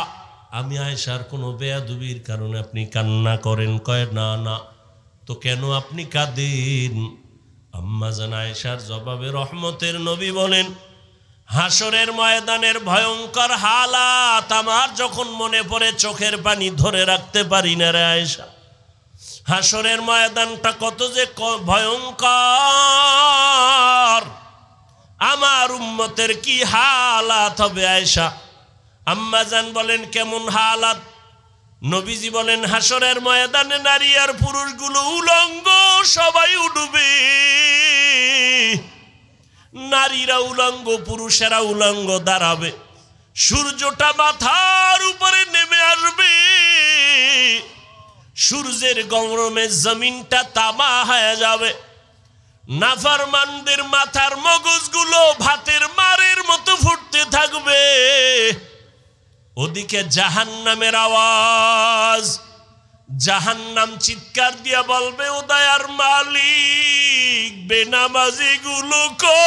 আমি আয়েশার কোনো বেয়াদবির কারণে আপনি কান্না করেন? কয় না না। তো কেন আপনি কাঁদেন? আম্মা জান আয়েশার জবাবে রহমতের নবী বলেন, হাসরের ময়দানের ভয়ঙ্কর হালাত আমার যখন মনে পড়ে, চোখের পানি ধরে রাখতে পারি না রে আয়েশা। হাসরের ময়দানটা কত যে ভয়ঙ্কর, আমার উম্মতের কি হালাত হবে আয়েশা। আম্মা জান বলেন, কেমন হালাত? নবীজি বলেন, হাসরের ময়দানে নারী আর পুরুষগুলো উলঙ্গ, সবাই উঠবে। নারীরা উলঙ্গ, পুরুষেরা উলঙ্গ দাঁড়াবে। সূর্যটা মাথার উপরে নেমে আসবে। সূর্যের গরমে জমিনটা তামা হয়ে যাবে। নাফরমানদের মাথার মগজগুলো ভাতের মারের মতো ফুটতে থাকবে। ওদিকে জাহান্নামের আওয়াজ। জাহান্নাম চিৎকার দিয়া বলবে, ও দয়ার মালিক, বেনামাজি গুলো কই?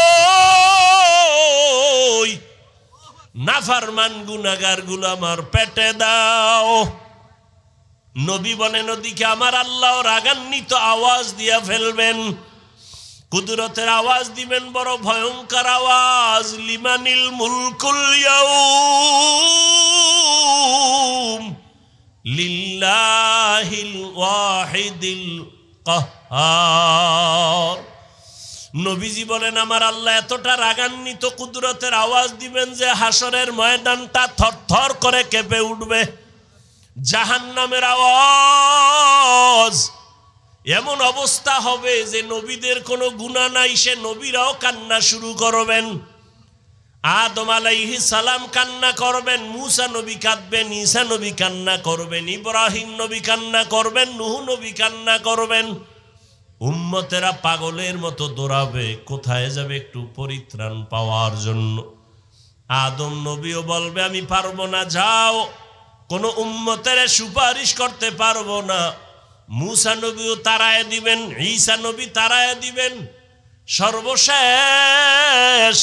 নাফরমান গুনাহগার গুলো আমার পেটে দাও। নবী বলেন, ওদিকে আমার আল্লাহ রাগান্বিত আওয়াজ দিয়া ফেলবেন, কুদরতের আওয়াজ দিবেন, বড় ভয়ঙ্কর আওয়াজ। লিমানিল মুলকুল ইয়াউম লিল্লাহিল ওয়াহিদিল কাহ্হার। নবীজি বলেন, আমার আল্লাহ এতটা রাগান্বিত কুদরতের আওয়াজ দিবেন যে হাসরের ময়দানটা থরথর করে কেঁপে উঠবে। জাহান্নামের আওয়াজ, এমন অবস্থা হবে যে নবীদের কোনো গুনাহ নাই, সে নবীরাও কান্না শুরু করবেন। আদম আলাইহিস সালাম কান্না করবেন, মূসা নবী কাঁদবেন, ঈসা নবী কান্না করবেন, ইব্রাহিম নবী কান্না করবেন, নূহ নবী কান্না করবেন। উম্মতেরা পাগলের মতো দৌড়াবে, কোথায় যাবে? একটু পরিত্রাণ পাওয়ার জন্য। আদম নবীও বলবে, আমি পারবো না, যাও। কোন উম্মতের সুপারিশ করতে পারবো না। মূসা নবীও তাড়ায় দিবেন, ঈসা নবী তাড়ায় দিবেন। সর্বশেষ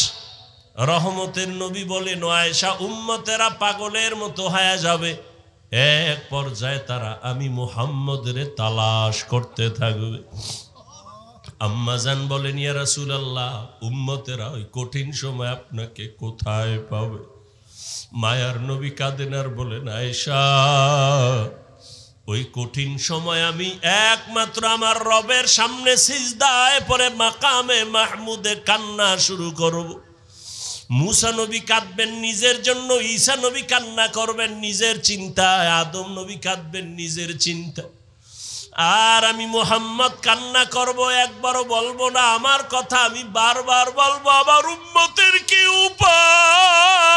রহমতের নবী বলেন, আয়েশা, উম্মতেরা পাগলের মতো হয়ে যাবে। এক পর্যায়ে তারা আমি মুহাম্মদরে তালাশ করতে থাকবে। আম্মা জান বলেন, ইয়া রাসূলুল্লাহ, উম্মতেরা ওই কঠিন সময় আপনাকে কোথায় পাবে? মায়ার নবী কাঁদেন আর বলেন, আয়েশা, ওই কঠিন সময় আমি একমাত্র আমার রবের সামনে সিজদায় পড়ে মাকামে মাহমুদে কান্না শুরু করব। মূসা নবী কাঁদবেন নিজের জন্য, ঈসা নবী কান্না করবেন নিজের চিন্তায়, আদম নবী কাঁদবেন নিজের চিন্তা, আর আমি মুহাম্মদ কান্না করব। একবারও বলবো না আমার কথা, আমি বারবার বলবো, আমার উম্মতের কি উপায়?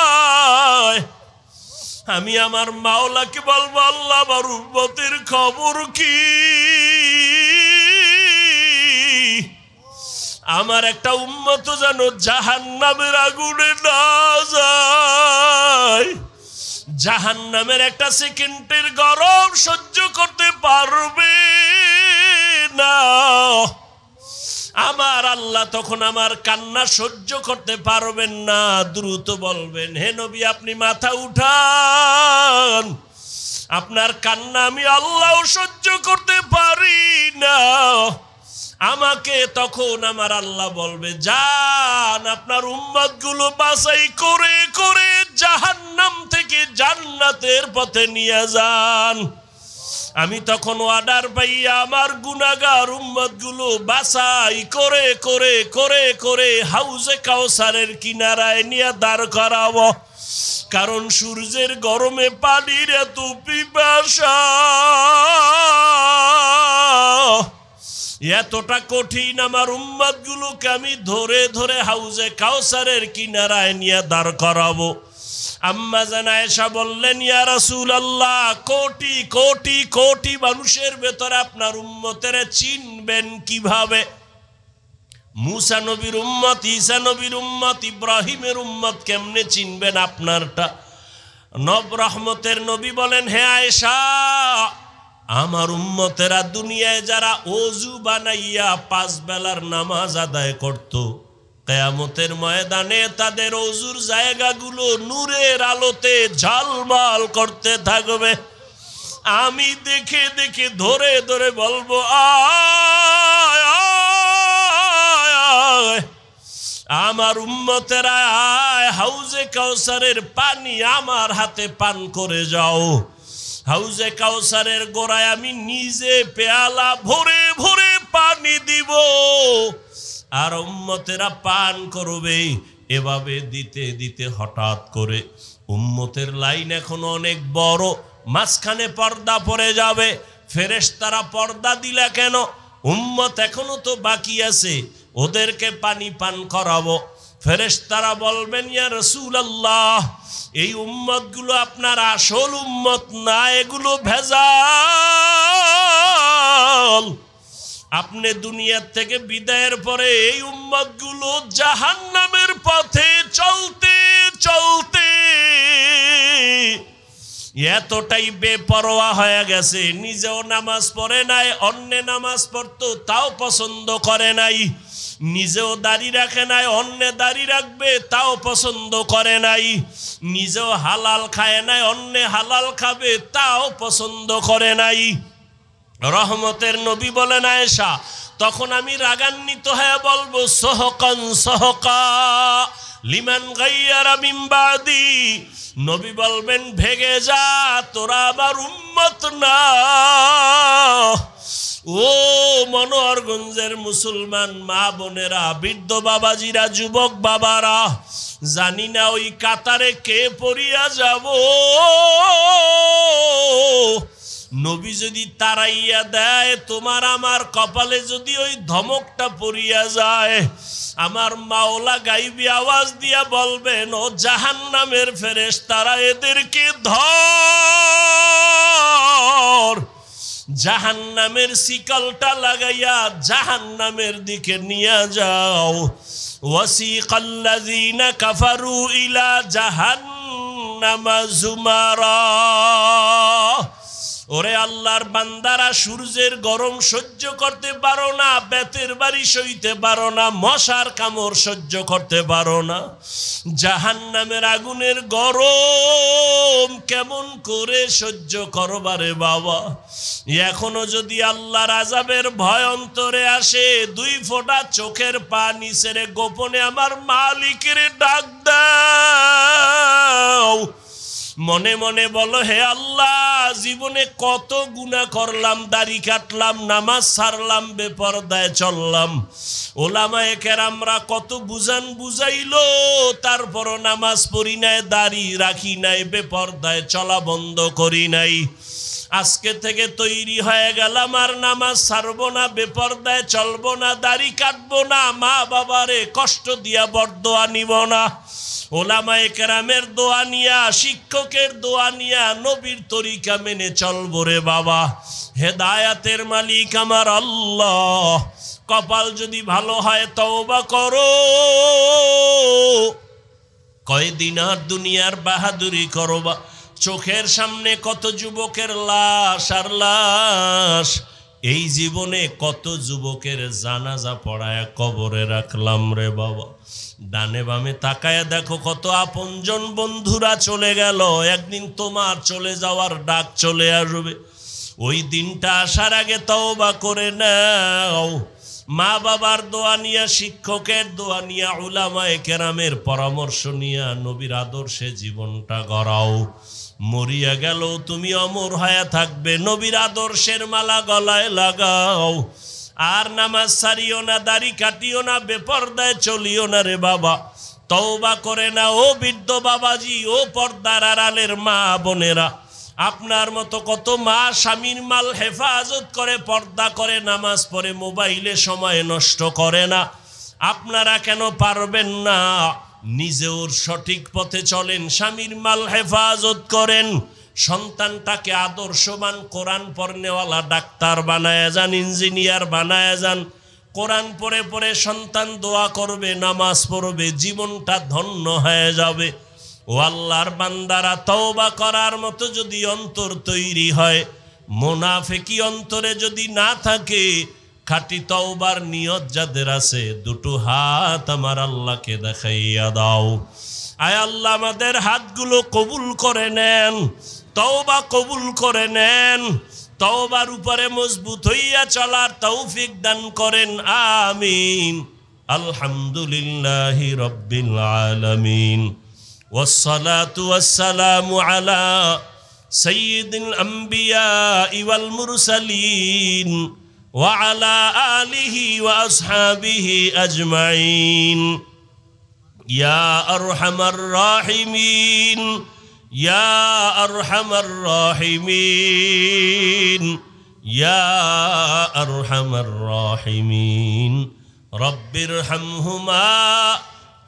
আমি আমার মাওলাকে বলবো, আল্লাহ, আমার উম্মতের খবর কি? আমার একটা উম্মত যেন জাহান্নামের আগুনে না যায়, জাহান্নামের একটা সেকেন্ডের গরম সহ্য করতে পারবে না। আমার আল্লাহ তখন আমার কান্না সহ্য করতে পারবেন না, দ্রুত বলবেন, হে নবী আপনি মাথা উঠান, আপনার কান্না আমি আল্লাহ সহ্য করতে পারি না। আমাকে তখন আমার আল্লাহ বলবে, যান আপনার উম্মতগুলো বাছাই করে করে জাহান্নাম থেকে জান্নাতের পথে নিয়ে যান। আমি তখন অর্ডার পাইয়া আমার গুনাহগার উম্মতগুলো বাছাই করে করে করে করে হাউজে কাউসারের কিনারায় নিয়ে দাঁড় করাবো। কারণ সূর্যের গরমে পানির এত পিপাসা, এতটা কঠিন, আমার উম্মতগুলোকে আমি ধরে ধরে হাউজে কাউসারের কিনারায় নিয়ে দাঁড় করাবো। আম্মা জান আয়েশা বললেন, ইয়া রাসূলুল্লাহ, কোটি কোটি কোটি মানুষের ভেতরে আপনার উম্মতের চিনবেন কিভাবে? মুসা নবীর উম্মত, ঈসা নবীর উম্মত, ইব্রাহিমের উম্মত কেমনে চিনবেন আপনারটা? নব রহমতের নবী বলেন, হে আয়েশা, আমার উম্মতেরা দুনিয়ায় যারা ওযু বানাইয়া 5 বেলার নামাজ আদায় করত, কিয়ামতের ময়দানে তাদের ওযুর জায়গাগুলো নূরের আলোতে ঝলমল করতে থাকবে। আমি দেখে দেখে ধরে ধরে বলবো, আয় আয়, আমার উম্মতেরা আয়, হাউজে কাউসারের পানি আমার হাতে পান করে যাও। হাউজে কাউসারের গোড়ায় আমি নিজে পেয়ালা ভরে ভরে পানি দিব, আর উম্মতেরা পান করবে। এভাবে দিতে দিতে হঠাৎ করে উম্মতের লাইন এখন অনেক বড়, মাঝখানে পর্দা পড়ে যাবে। ফেরেশতারা পর্দা দিলা কেন? উম্মত এখনো তো বাকি আছে, ওদেরকে পানি পান করাবো। ফেরেশতারা বলবেন, ইয়া রাসূলুল্লাহ, এই উম্মতগুলো আপনার আসল উম্মত না, এগুলো ভেজাল। আপনি দুনিয়ার থেকে বিদায়ের পরে এই উম্মতগুলো জাহান্নামের পথে চলতে চলতে এতটাই বেপরোয়া হয়ে গেছে, নিজেও নামাজ পড়ে নাই, অন্য নামাজ পড়তো তাও পছন্দ করে নাই, নিজেও দাড়ি রাখে নাই, অন্য দাড়ি রাখবে তাও পছন্দ করে নাই, নিজেও হালাল খায় নাই, অন্য হালাল খাবে তাও পছন্দ করে নাই। রহমতের নবী বলেন, আয়েশা, তখন আমি রাগান্বিত হয়ে বলবো, সহকান সহকা লিমান গায়্যারা মিন বাদি। নবী বলবেন, ভেগে যা, তোরা আমার উম্মত না। ও মনোহরগঞ্জের মুসলমান মা বোনেরা, বৃদ্ধ বাবাজিরা, যুবক বাবারা, জানি না ওই কাতারে কে পড়িয়া যাব। নবী যদি তাড়াইয়া দেয়, তোমার আমার কপালে যদি ওই ধমকটা পড়িয়া যায়, আমার মাওলা গাইবি আওয়াজ দিয়া বলবেন, ও জাহান্নামের ফেরেশতারা, এদেরকে ধর, জাহান্নামের শিকলটা লাগাইয়া জাহান্নামের দিকে নিয়ে যাও। ওয়াসিকাল্লাযীনা কাফারু ইলা জাহান্নামা যুমারা। ওরে আল্লাহর বান্দারা, সূর্যের গরম সহ্য করতে পারো না, বেতের বাড়ি সইতে পারো না, মশার কামড় সহ্য করতে পারো না, জাহান্নামের আগুনের গরম কেমন করে সহ্য করবারে বাবা? এখনো যদি আল্লাহর আযাবের ভয় অন্তরে আসে, 2 ফোঁটা চোখের পানি ছেড়ে গোপনে আমার মালিকের ডাক দাও। মনে মনে বলো, হে আল্লাহ, জীবনে কত গুনাহ করলাম, দাড়ি কাটলাম, নামাজ ছাড়লাম, বেপরদায় চললাম, ওলামায়ে কেরামরা কত বুঝান বুঝাইলো, তারপরও নামাজ পড়ি নাই, দাড়ি রাখি নাই, বেপরদায় চলা বন্ধ করি নাই। আজকে থেকে তৈরি হয়ে গেলাম, আর নামাজ ছাড়বো না, বেপরদায় চলবো না, দাড়ি কাটবো না, মা বাবারে কষ্ট দিয়া বরদোয়া নিব না। ওলামায়ে কেরামের দোয়া নিয়া, শিক্ষকের দোয়া নিয়া, নবীর তরিকা মেনে চলবো রে বাবা। হেদায়াতের মালিক আমার আল্লাহ, কপাল যদি ভালো হয় তওবা করো, কয়দিন আর দুনিয়ার বাহাদুরি করবা, চোখের সামনে কত যুবকের লাশ আর লাশ। এই জীবনে কত যুবকের জানাজা পড়ায় কবরে রাখলাম রে বাবা। ডানে বামে তাকায় দেখো কত আপনজন বন্ধুরা চলে গেল। একদিন তোমার চলে যাওয়ার ডাক চলে আসবে। ওই দিনটা আসার আগে তওবা করে নাও। মা বাবার দোয়া নিয়া, শিক্ষকের দোয়া নিয়া, উলামায়ে কেরামের পরামর্শ নিয়া নবীর আদর্শে জীবনটা গড়াও। মরিয়া গেল তুমি অমর হয়ে থাকবে। নবীর আদর্শের মালা গলায় লাগাও। আর নামাজ ছাড়িও না, দাড়ি কাটিও না, বেপরদায় চলিও না রে বাবা। তওবা করে না ও বৃদ্ধ বাবাজি, ও পর্দার আড়ালের মা বোনেরা। আপনার মতো কত মা স্বামীর মাল হেফাজত করে, পর্দা করে, নামাজ পড়ে, মোবাইলে সময় নষ্ট করে না। আপনারা কেন পারবেন না? নিজেও সঠিক পথে চলেন, স্বামীর মাল হেফাজত করেন, সন্তানটাকে আদর্শবান কোরআন পড়নেওয়ালা ডাক্তার বানায় যান, ইঞ্জিনিয়ার বানায় যান। কোরআন পড়ে পড়ে সন্তান দোয়া করবে, নামাজ পড়বে, জীবনটা ধন্য হয়ে যাবে। ও আল্লাহর বান্দারা, তওবা করার মতো যদি অন্তর তৈরি হয়, মুনাফিকি অন্তরে যদি না থাকে, খাঁটি তওবার নিয়ত যাদের আছে, দুটো হাত আমার আল্লাহকে দেখাইয়া দাও। আয় আল্লাহ, আমাদের হাতগুলো কবুল করে নেন, তওবা কবুল করে নেন, তওবার উপরে মজবুত হইয়া চলার তৌফিক দান করেন। আমিন। আলহামদুলিল্লাহি রাব্বিল আলামিন। والصلاة والسلام على سيد الأنبياء والمرسلين وعلى آله وأصحابه أجمعين يا أرحم الراحمين يا أرحم الراحمين يا أرحم الراحمين رب ارحمهما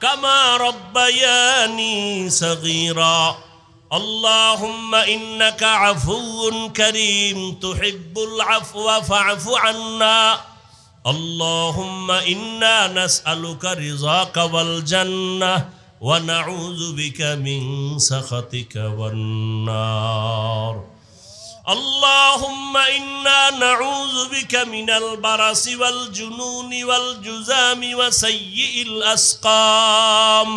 كما ربياني صغيرا اللهم إنك عفو كريم تحب العفو فاعف عنا اللهم إنا نسألك رضاك والجنة ونعوذ بك من سخطك والنار اللهم إنا نعوذ بك من البرص والجنون والجذام وسيء الأسقام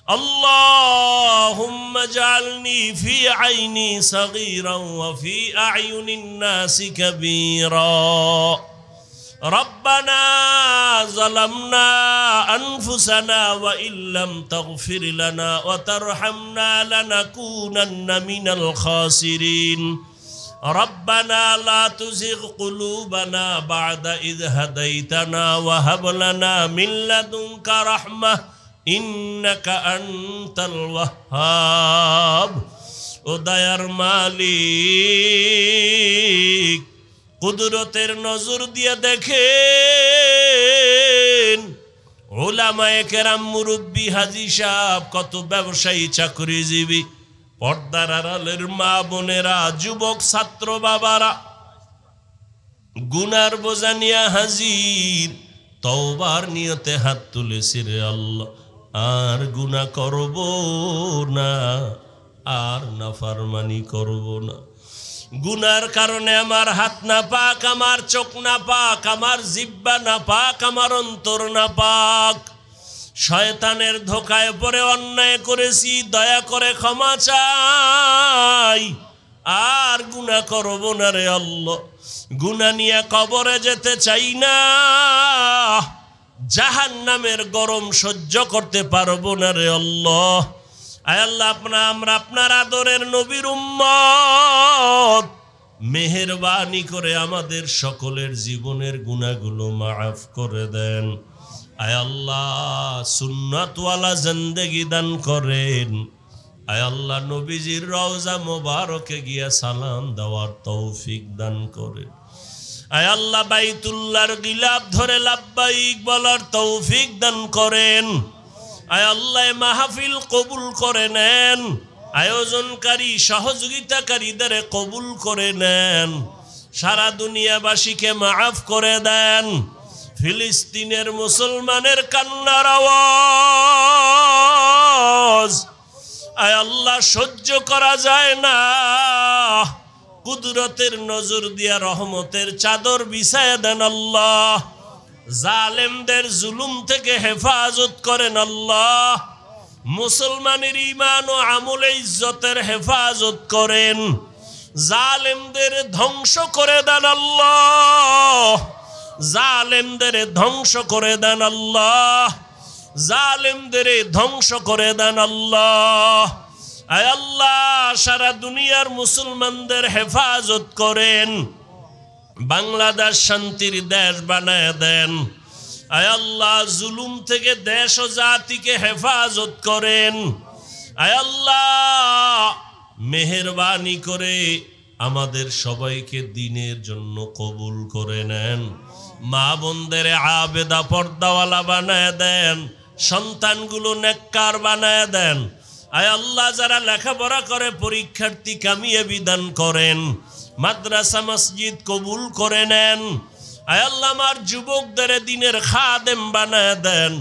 اللهم اجعلني في عيني صغيرا وفي أعين الناس كبيرا ربنا ظلمنا أنفسنا وإن لم تغفر لنا وترحمنا لنكونن من الخاسرين ربنا لا تزغ قلوبنا بعد إذ هديتنا وهب لنا من لدنك رحمة إنك أنت الوهاب উদয়ার মালিক কুদরতের নজর দিয়ে দেখেন উলামায়ে কেরাম মুরব্বী হাজী সাহেব কত ব্যবসায়ী চাকরিজীবী পর্দার আড়ালের মা বোনেরা যুবক ছাত্র বাবারা গুনার বোঝা নিয়ে হাজির তওবার নিয়তে হাত তুলেছি রে আল্লাহ আর গুনাহ করব না আর নাফরমানি করব না গুনার কারণে আমার হাত না পাক আমার চোখ না পাক আমার জিহ্বা না পাক আমার অন্তর না পাক শয়তানের ধোঁকায় পড়ে অন্যায় করেছি দয়া করে ক্ষমা চাই আর গুনাহ করব না রে আল্লাহ গুনাহ নিয়ে কবরে যেতে চাই না জাহান্নামের গরম সহ্য করতে পারবো না রে আল্লাহ আয় আল্লাহ আমরা আপনার আদরের নবীর উম্মত মেহেরবানি করে আমাদের সকলের জীবনের গুনাহগুলো মাফ করে দেন আয় আল্লাহ সুন্নাতওয়ালা জিন্দেগি দান করেন আয় আল্লাহ নবীজির রওজা মোবারকে গিয়া সালাম দেওয়ার তৌফিক দান করেন আয় আল্লাহ বাইতুল্লাহর গিলাফ ধরে লাব্বাইক বলার তৌফিক দান করেন আয় আল্লাহ মাহফিল কবুল করে নেন আয়োজনকারী সহযোগিতাকারীদের কবুল করে নেন সারা দুনিয়াবাসীকে মাফ করে দেন ফিলিস্তিনের মুসলমানের কান্নার আওয়াজ আয় আল্লাহ সহ্য করা যায় না, কুদরতের নজর দিয়া রহমতের চাদর বিছায়া দেন আল্লাহ। জালেমদের জুলুম থেকে হেফাজত করেন আল্লাহ। মুসলমানের ঈমান ও আমলে ইজ্জতের হেফাজত করেন। জালেমদের ধ্বংস করে দেন আল্লাহ। জালেমদের ধ্বংস করে দেন আল্লাহ। জালেমদের ধ্বংস করে দেন আল্লাহ। আয় আল্লাহ সারা দুনিয়ার মুসলমানদের হেফাজত করেন। বাংলাদেশ শান্তির দেশ বানায় দেন। আয় আল্লাহ জুলুম থেকে দেশ ও জাতিকে হেফাজত করেন। আয় আল্লাহ মেহেরবানি করে আমাদের সবাইকে দিনের জন্য কবুল করে নেন। মা বোনদের আবেদা পর্দাওয়ালা বানায় দেন। সন্তানগুলো নেককার বানায় দেন। আয় আল্লাহ যারা লেখাপড়া করে পরীক্ষার্থী কামিয়াবি দান করেন। মাদ্রাসা মসজিদ কবুল করে নেন। আয় আল্লাহ আমার যুবকদের দিনের খাদেম বানায় দেন।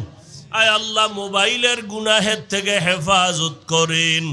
আয় আল্লাহ মোবাইলের গুনাহের থেকে হেফাজত করেন।